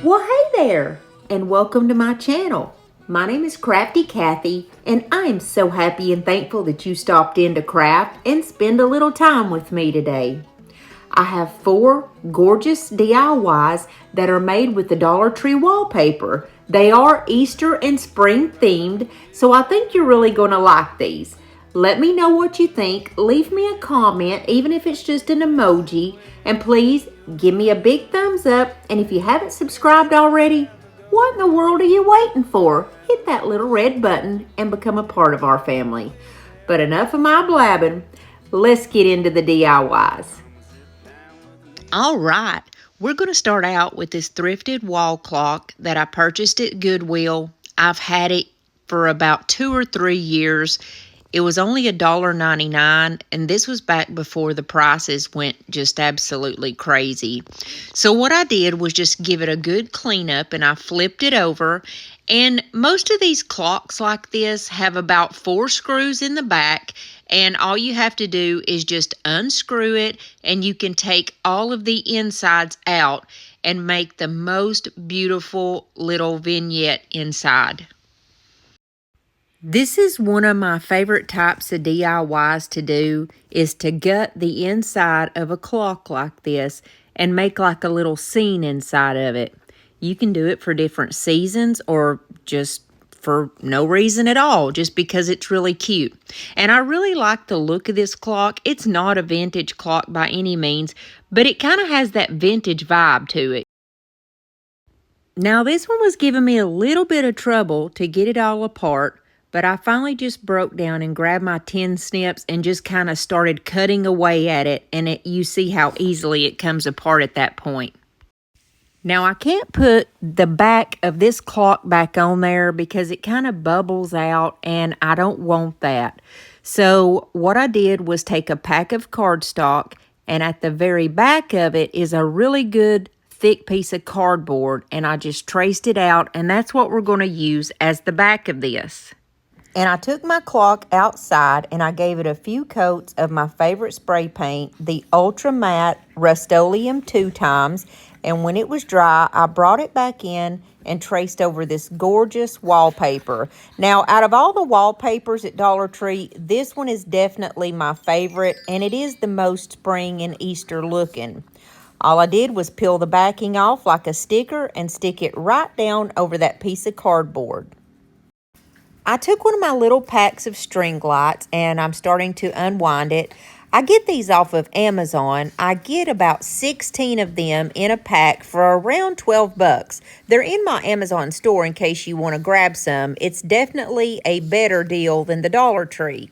Well, hey there, and welcome to my channel. My name is Crafty Kathy, and I am so happy and thankful that you stopped in to craft and spend a little time with me today. I have 4 gorgeous DIYs that are made with the Dollar Tree wallpaper. They are Easter and spring themed, so I think you're really going to like these. Let me know what you think. Leave me a comment, even if it's just an emoji. And please give me a big thumbs up. And if you haven't subscribed already, what in the world are you waiting for? Hit that little red button and become a part of our family. But enough of my blabbing. Let's get into the DIYs. All right, we're going to start out with this thrifted wall clock that I purchased at Goodwill. I've had it for about 2 or 3 years. It was only $1.99, and this was back before the prices went just absolutely crazy. So what I did was just give it a good cleanup, and I flipped it over. And most of these clocks like this have about 4 screws in the back, and all you have to do is just unscrew it, and you can take all of the insides out and make the most beautiful little vignette inside. This is one of my favorite types of DIYs to do, is to gut the inside of a clock like this and make like a little scene inside of it. You can do it for different seasons or just for no reason at all, just because it's really cute. And I really like the look of this clock. It's not a vintage clock by any means, but it kind of has that vintage vibe to it. Now this one was giving me a little bit of trouble to get it all apart, but I finally just broke down and grabbed my 10 snips and just kind of started cutting away at it, and you see how easily it comes apart at that point. Now I can't put the back of this clock back on there because it kind of bubbles out, and I don't want that. So what I did was take a pack of cardstock, and at the very back of it is a really good thick piece of cardboard, and I just traced it out, and that's what we're going to use as the back of this. And I took my clock outside and I gave it a few coats of my favorite spray paint, the Ultra Matte Rust-Oleum 2 times. And when it was dry, I brought it back in and traced over this gorgeous wallpaper. Now, out of all the wallpapers at Dollar Tree, this one is definitely my favorite, and it is the most spring and Easter looking. All I did was peel the backing off like a sticker and stick it right down over that piece of cardboard. I took one of my little packs of string lights and I'm starting to unwind it. I get these off of Amazon. I get about 16 of them in a pack for around 12 bucks. They're in my Amazon store in case you want to grab some. It's definitely a better deal than the Dollar Tree.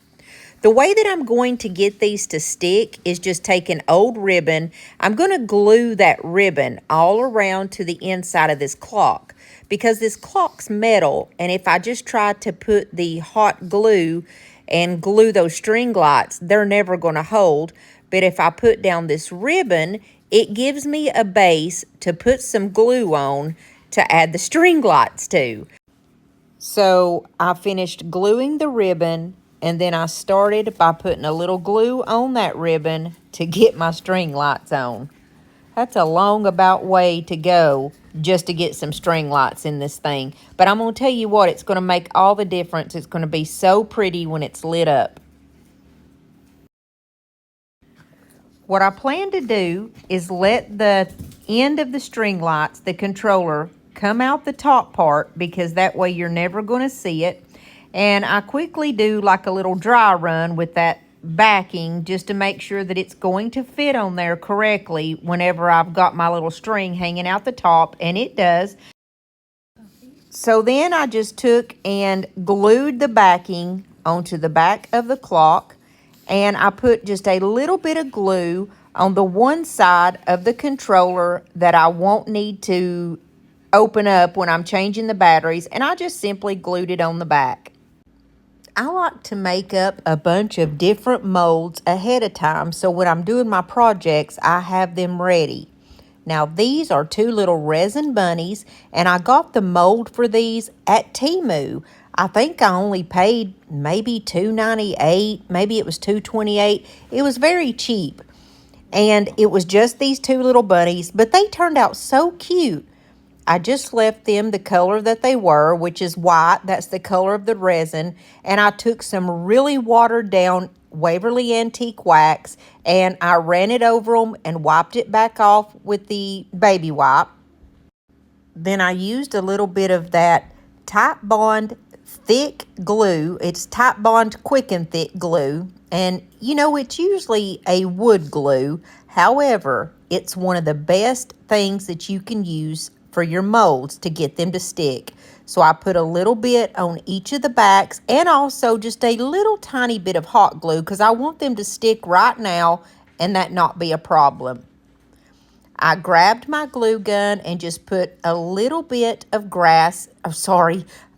The way that I'm going to get these to stick is just take an old ribbon. I'm going to glue that ribbon all around to the inside of this clock, because this clock's metal, and if I just try to put the hot glue and glue those string lights, they're never going to hold. But if I put down this ribbon, it gives me a base to put some glue on to add the string lights to. So I finished gluing the ribbon, and then I started by putting a little glue on that ribbon to get my string lights on. That's a long about way to go just to get some string lights in this thing. But I'm going to tell you what, it's going to make all the difference. It's going to be so pretty when it's lit up. What I plan to do is let the end of the string lights, the controller, come out the top part, because that way you're never going to see it. And I quickly do like a little dry run with that backing just to make sure that it's going to fit on there correctly whenever I've got my little string hanging out the top, and it does. So then I just took and glued the backing onto the back of the clock, and I put just a little bit of glue on the one side of the controller that I won't need to open up when I'm changing the batteries, and I just simply glued it on the back. I like to make up a bunch of different molds ahead of time, so when I'm doing my projects, I have them ready. Now, these are 2 little resin bunnies, and I got the mold for these at Temu. I think I only paid maybe $2.98, maybe it was $2.28. It was very cheap, and it was just these 2 little bunnies, but they turned out so cute. I just left them the color that they were, which is white. That's the color of the resin. And I took some really watered down Waverly Antique wax and I ran it over them and wiped it back off with the baby wipe. Then I used a little bit of that Titebond thick glue. It's Titebond Quick and Thick glue. And, you know, it's usually a wood glue. However, it's one of the best things that you can use for your molds to get them to stick. So I put a little bit on each of the backs and also just a little tiny bit of hot glue because I want them to stick right now and that not be a problem. I grabbed my glue gun and just put a little bit of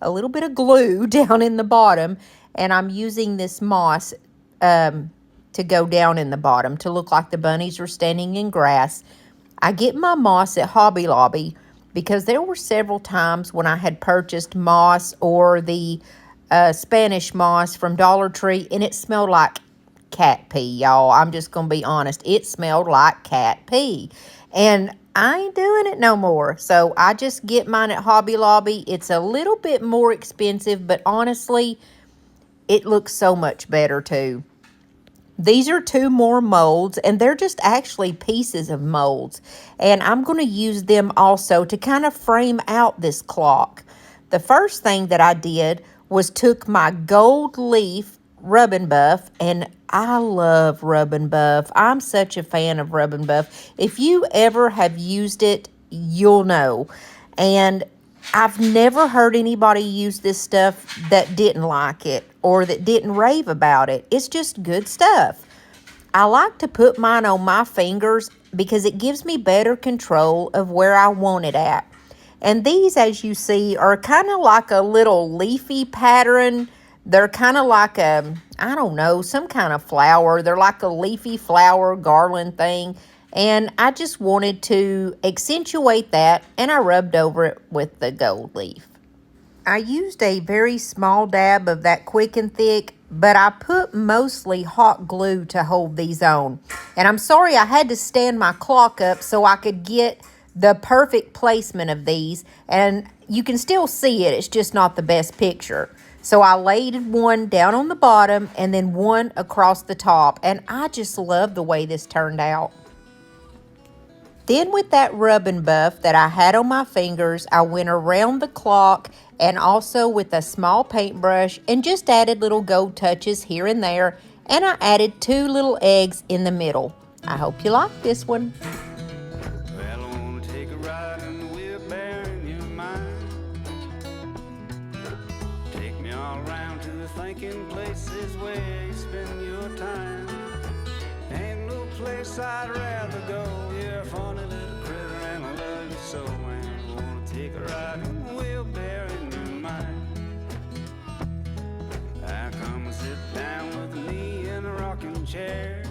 a little bit of glue down in the bottom. And I'm using this moss to go down in the bottom to look like the bunnies are standing in grass. I get my moss at Hobby Lobby because there were several times when I had purchased moss or the Spanish moss from Dollar Tree and it smelled like cat pee, y'all. I'm just going to be honest. It smelled like cat pee. And I ain't doing it no more. So I just get mine at Hobby Lobby. It's a little bit more expensive, but honestly, it looks so much better too. These are 2 more molds, and they're just actually pieces of molds. And I'm going to use them also to kind of frame out this clock. The first thing that I did was took my gold leaf Rub and Buff, and I love Rub and Buff. I'm such a fan of Rub and Buff. If you ever have used it, you'll know. And I've never heard anybody use this stuff that didn't like it or that didn't rave about it. It's just good stuff. I like to put mine on my fingers because it gives me better control of where I want it at. And these, as you see, are kind of like a little leafy pattern. They're kind of like I don't know, some kind of flower. They're like a leafy flower garland thing. And I just wanted to accentuate that, and I rubbed over it with the gold leaf. I used a very small dab of that Quick and Thick, but I put mostly hot glue to hold these on. And I'm sorry I had to stand my clock up so I could get the perfect placement of these. And you can still see it, it's just not the best picture. So I laid one down on the bottom and then one across the top. And I just love the way this turned out. Then with that Rub and Buff that I had on my fingers, I went around the clock and also with a small paintbrush and just added little gold touches here and there. And I added 2 little eggs in the middle. I hope you like this one. Well, I wanna take a ride in the wheelbarrow in your mind. Take me all around to the thinking places where you spend your time. Ain't no place I'd rather go. You're a funny little critter and I love you so, man. I wanna take a ride in the wheelbarrow in your mind. I come and sit down with me in a rocking chair.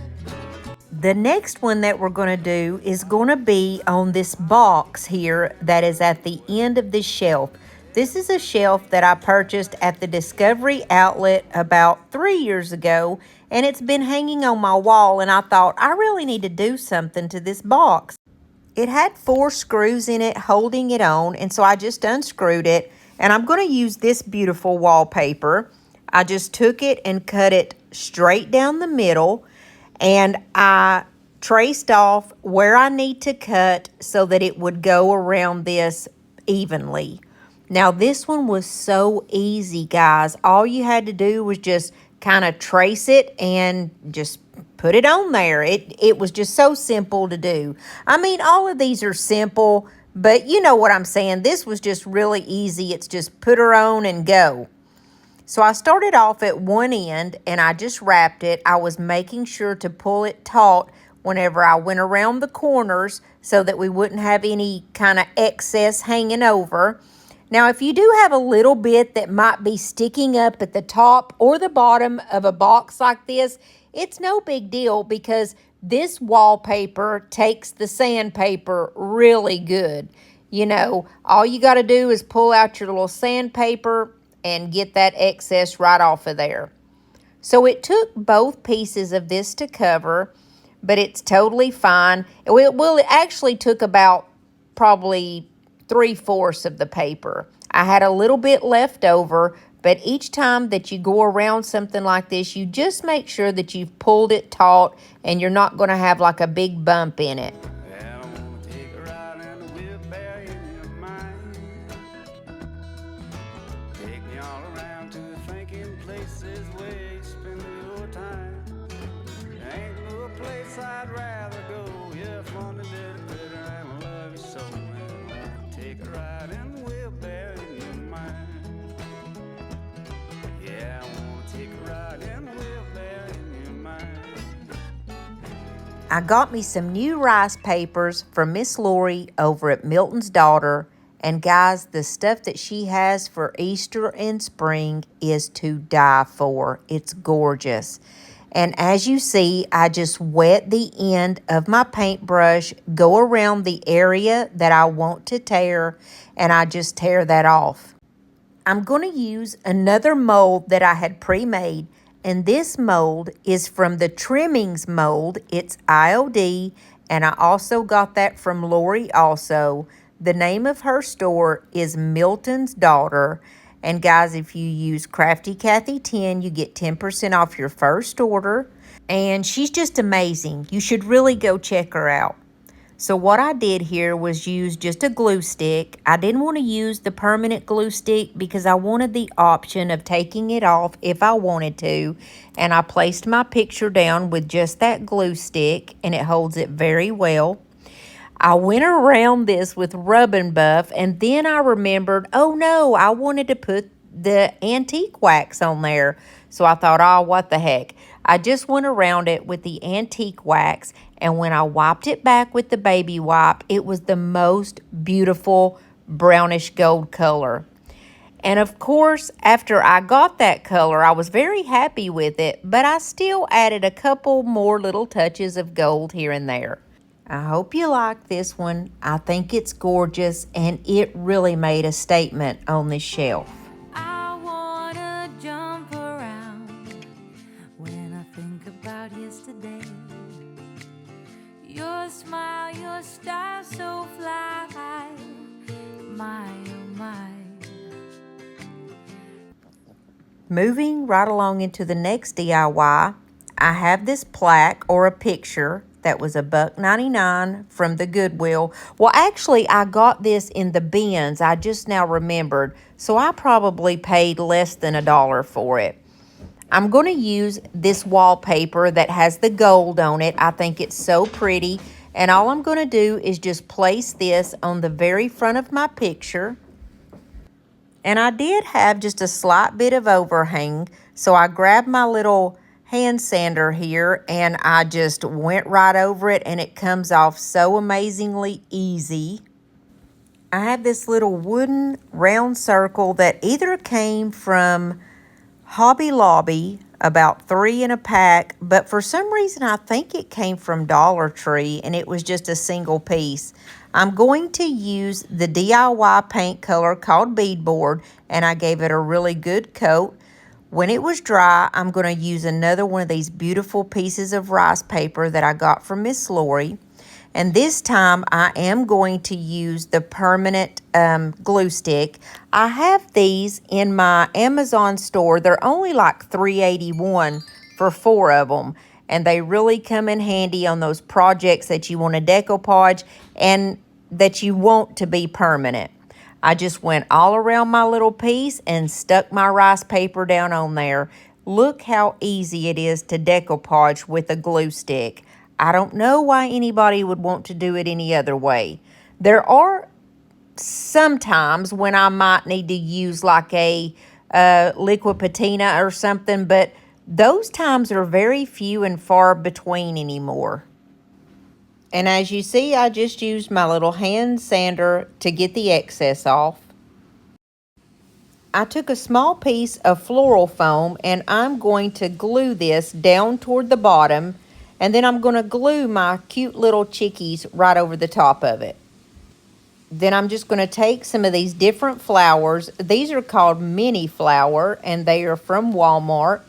The next one that we're going to do is going to be on this box here that is at the end of this shelf. This is a shelf that I purchased at the Discovery Outlet about 3 years ago, and it's been hanging on my wall, and I thought I really need to do something to this box. It had 4 screws in it holding it on, and so I just unscrewed it, and I'm going to use this beautiful wallpaper. I just took it and cut it straight down the middle, and I traced off where I need to cut so that it would go around this evenly. Now this one was so easy, guys. All you had to do was just kind of trace it and just put it on there. It was just so simple to do. I mean, all of these are simple, but you know what I'm saying. This was just really easy. It's just put her on and go. So I started off at one end and I just wrapped it. I was making sure to pull it taut whenever I went around the corners so that we wouldn't have any kind of excess hanging over. Now, if you do have a little bit that might be sticking up at the top or the bottom of a box like this, it's no big deal because this wallpaper takes the sandpaper really good. You know, all you got to do is pull out your little sandpaper and get that excess right off of there. So it took both pieces of this to cover, but it's totally fine. It actually took about probably 3/4 of the paper. I had a little bit left over, but each time that you go around something like this, you just make sure that you've pulled it taut and you're not going to have like a big bump in it. And I wanna take a ride in the wheelbarrow in your mind. Take me all around to the thinking places where you spend your time. Ain't no place I'd rather go. You're a funny little critter and I love you so. And I wanna take a ride in the wheelbarrow in your mind. Yeah, I wanna take a ride in the wheelbarrow in your mind. I got me some new rice papers from Miss Lori over at Milton's Daughter. And guys, the stuff that she has for Easter and spring is to die for. It's gorgeous. And as you see, I just wet the end of my paintbrush, go around the area that I want to tear, and I just tear that off. I'm going to use another mold that I had pre-made, and this mold is from the Trimmings mold. It's IOD, and I also got that from Lori also. The name of her store is Milton's Daughter. And guys, if you use Crafty Cathy 10, you get 10% off your first order. And she's just amazing. You should really go check her out. So what I did here was use just a glue stick. I didn't want to use the permanent glue stick because I wanted the option of taking it off if I wanted to. And I placed my picture down with just that glue stick, and it holds it very well. I went around this with Rub and Buff, and then I remembered, oh no, I wanted to put the antique wax on there. So I thought, oh, what the heck. I just went around it with the antique wax, and when I wiped it back with the baby wipe, it was the most beautiful brownish gold color. And of course, after I got that color, I was very happy with it, but I still added a couple more little touches of gold here and there. I hope you like this one. I think it's gorgeous, and it really made a statement on this shelf. I wanna jump around when I think about yesterday. Your smile, your style so fly, my oh my. Moving right along into the next DIY, I have this plaque or a picture that was $1.99 from the Goodwill. Well, actually, I got this in the bins. I just now remembered. So I probably paid less than $1 for it. I'm going to use this wallpaper that has the gold on it. I think it's so pretty. And all I'm going to do is just place this on the very front of my picture. And I did have just a slight bit of overhang. So I grabbed my little hand sander here, and I just went right over it, and it comes off so amazingly easy. I have this little wooden round circle that either came from Hobby Lobby, about 3 in a pack, but for some reason I think it came from Dollar Tree, and it was just a single piece. I'm going to use the DIY paint color called Beadboard, and I gave it a really good coat. When it was dry, I'm going to use another one of these beautiful pieces of rice paper that I got from Miss Lori. And this time, I am going to use the permanent glue stick. I have these in my Amazon store. They're only like $3.81 for 4 of them. And they really come in handy on those projects that you want to decoupage and that you want to be permanent. I just went all around my little piece and stuck my rice paper down on there. Look how easy it is to decoupage with a glue stick. I don't know why anybody would want to do it any other way. There are some times when I might need to use like a liquid patina or something, but those times are very few and far between anymore. And as you see, I just used my little hand sander to get the excess off. I took a small piece of floral foam, and I'm going to glue this down toward the bottom, and then I'm going to glue my cute little chickies right over the top of it. Then I'm just going to take some of these different flowers. These are called mini flower, and they are from Walmart.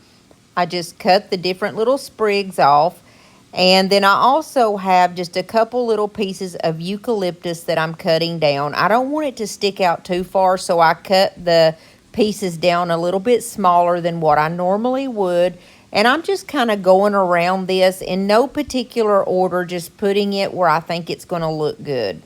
I just cut the different little sprigs off. And then I also have just a couple little pieces of eucalyptus that I'm cutting down. I don't want it to stick out too far, so I cut the pieces down a little bit smaller than what I normally would. And I'm just kind of going around this in no particular order, just putting it where I think it's going to look good.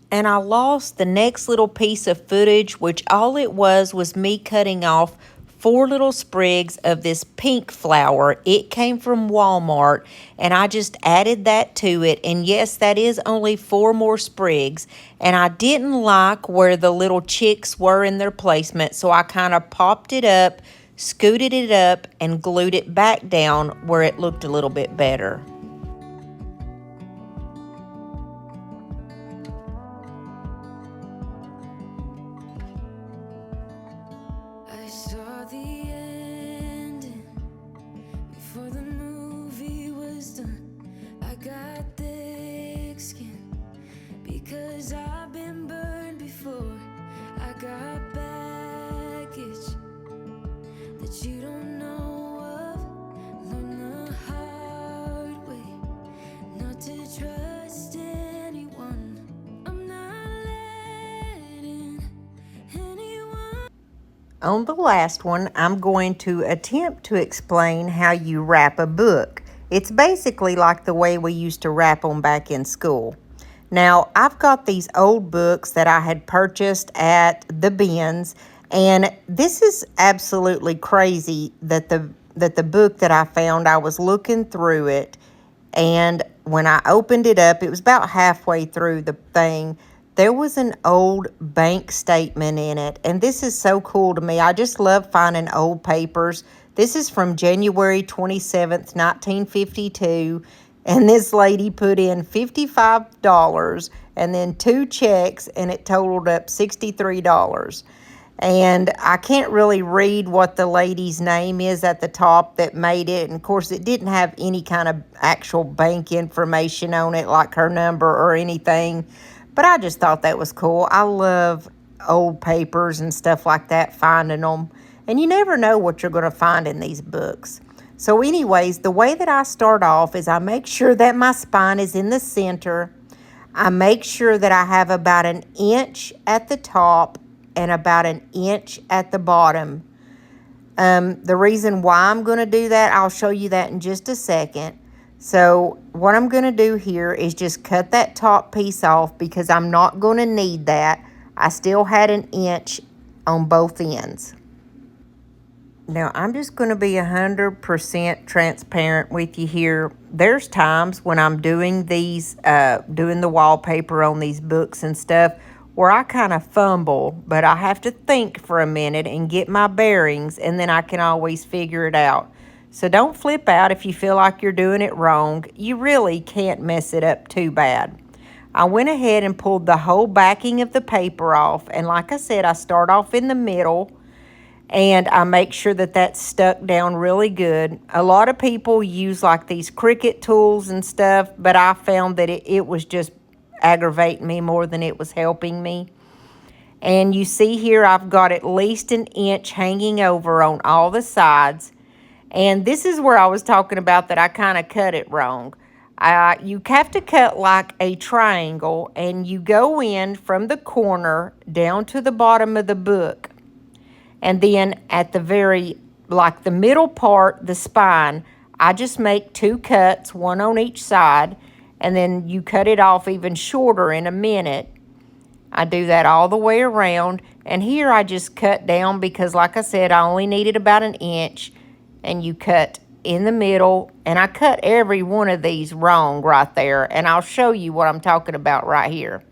And I lost the next little piece of footage, which all it was me cutting off 4 little sprigs of this pink flower. It came from Walmart, and I just added that to it. And yes, that is only 4 more sprigs. And I didn't like where the little chicks were in their placement, so I kind of popped it up, scooted it up, and glued it back down where it looked a little bit better. I saw the ending before the movie was done. I got thick skin because I've been burned before. I got baggage that you don't know of. Learn the hard way not to trust anyone. I'm not letting anyone. On the last one, I'm going to attempt to explain how you wrap a book. It's basically like the way we used to wrap them back in school. Now, I've got these old books that I had purchased at the bins, and this is absolutely crazy that the book that I found, I was looking through it, and when I opened it up, it was about halfway through the thing. There was an old bank statement in it, and this is so cool to me. I just love finding old papers. This is from January 27th, 1952, and this lady put in $55 and then 2 checks, and it totaled up $63. And I can't really read what the lady's name is at the top that made it. And of course, it didn't have any kind of actual bank information on it, like her number or anything. But I just thought that was cool. I love old papers and stuff like that, finding them. And you never know what you're going to find in these books. So anyways, the way that I start off is I make sure that my spine is in the center. I make sure that I have about 1 inch at the top and about 1 inch at the bottom. The reason why I'm going to do that, I'll show you that in just a second. So what I'm going to do here is just cut that top piece off because I'm not going to need that. I still had 1 inch on both ends. Now, I'm just going to be 100% transparent with you here. There's times when I'm doing these, doing the wallpaper on these books and stuff where I kind of fumble, but I have to think for a minute and get my bearings, and then I can always figure it out. So don't flip out if you feel like you're doing it wrong. You really can't mess it up too bad. I went ahead and pulled the whole backing of the paper off, and like I said, I start off in the middle, and I make sure that that's stuck down really good. A lot of people use like these Cricut tools and stuff, but I found that it was just aggravating me more than it was helping me. And you see here I've got at least 1 inch hanging over on all the sides. And this is where I was talking about that I kind of cut it wrong. You have to cut like a triangle, and you go in from the corner down to the bottom of the book. And then at the very, like the middle part, the spine, I just make 2 cuts, 1 on each side, and then you cut it off even shorter in a minute. I do that all the way around, and here I just cut down because, like I said, I only needed about 1 inch, and you cut in the middle, and I cut every one of these wrong right there, and I'll show you what I'm talking about right here.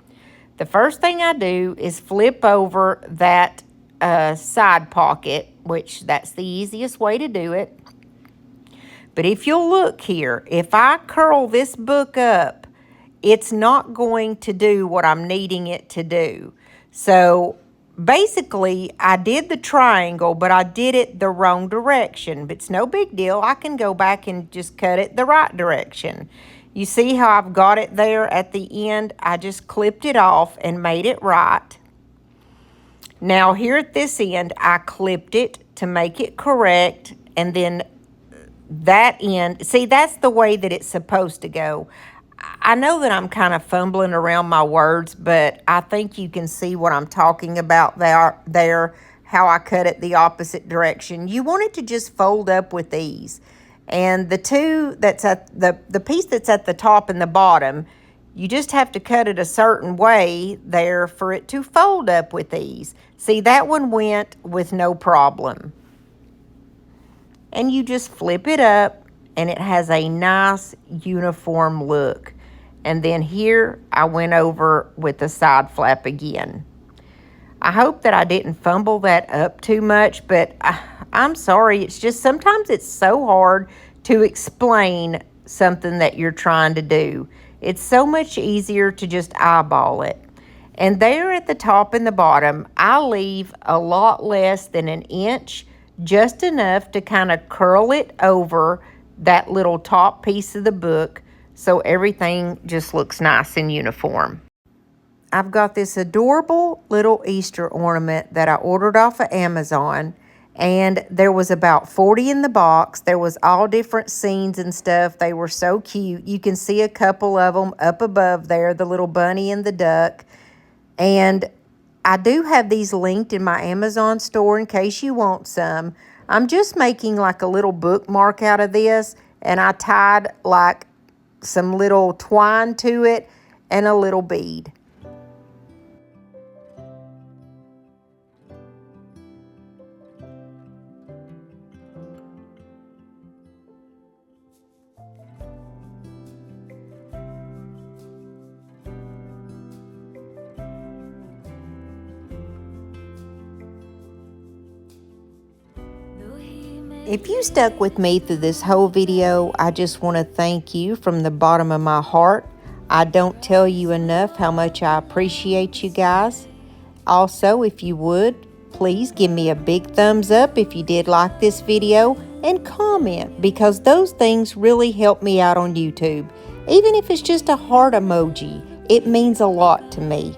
The first thing I do is flip over that side pocket, which that's the easiest way to do it. But if you'll look here, if I curl this book up, it's not going to do what I'm needing it to do. So basically, I did the triangle, but I did it the wrong direction. But it's no big deal. I can go back and just cut it the right direction. You see how I've got it there at the end? I just clipped it off and made it right. Now here at this end, I clipped it to make it correct, and then that end. See, that's the way that it's supposed to go. I know that I'm kind of fumbling around my words, but I think you can see what I'm talking about there, how I cut it the opposite direction. You want it to just fold up with ease. And the two that's at the piece that's at the top and the bottom, you just have to cut it a certain way there for it to fold up with ease. See, that one went with no problem. And you just flip it up and it has a nice uniform look. And then here I went over with the side flap again. I hope that I didn't fumble that up too much, but I'm sorry. It's just sometimes it's so hard to explain something that you're trying to do. It's so much easier to just eyeball it. And there at the top and the bottom, I leave a lot less than an inch, just enough to kind of curl it over that little top piece of the book so everything just looks nice and uniform. I've got this adorable little Easter ornament that I ordered off of Amazon, and there was about 40 in the box. There was all different scenes and stuff. They were so cute. You can see a couple of them up above there, the little bunny and the duck. And I do have these linked in my Amazon store in case you want some. I'm just making like a little bookmark out of this, and I tied like some little twine to it and a little bead. If you stuck with me through this whole video, I just want to thank you from the bottom of my heart. I don't tell you enough how much I appreciate you guys. Also, if you would, please give me a big thumbs up if you did like this video, and comment, because those things really help me out on YouTube. Even if it's just a heart emoji, it means a lot to me.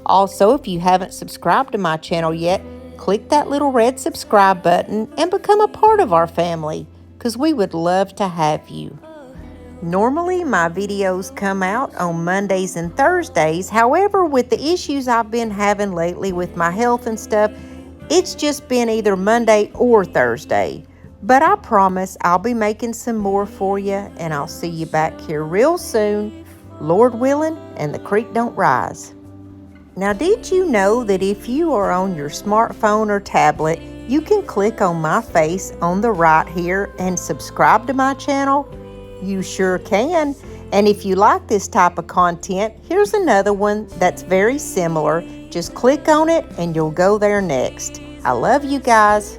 Also, if you haven't subscribed to my channel yet, click that little red subscribe button and become a part of our family, because we would love to have you. Normally, my videos come out on Mondays and Thursdays. However, with the issues I've been having lately with my health and stuff, it's just been either Monday or Thursday. But I promise I'll be making some more for you, and I'll see you back here real soon, Lord willing, and the creek don't rise. Now, did you know that if you are on your smartphone or tablet, you can click on my face on the right here and subscribe to my channel? You sure can. And if you like this type of content, here's another one that's very similar. Just click on it and you'll go there next. I love you guys.